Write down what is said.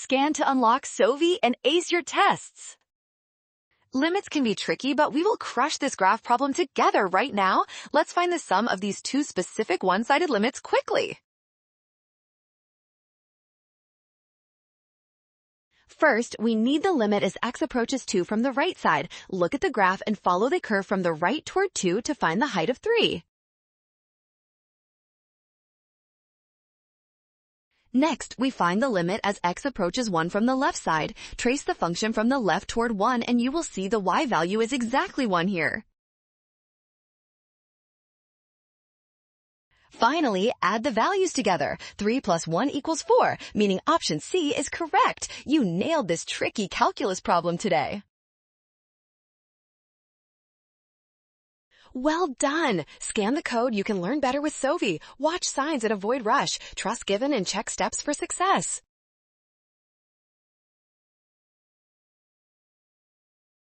Scan to unlock Sovi and ace your tests. Limits can be tricky, but we will crush this graph problem together right now. Let's find the sum of these two specific one-sided limits quickly. First, we need the limit as x approaches 2 from the right side. Look at the graph and follow the curve from the right toward 2 to find the height of 3. Next, we find the limit as x approaches 1 from the left side. Trace the function from the left toward 1 and you will see the y value is exactly 1 here. Finally, add the values together. 3 plus 1 equals 4, meaning option C is correct. You nailed this tricky calculus problem today. Well done! Scan the code. You can learn better with Sovi. Watch signs and avoid rush. Trust given and check steps for success.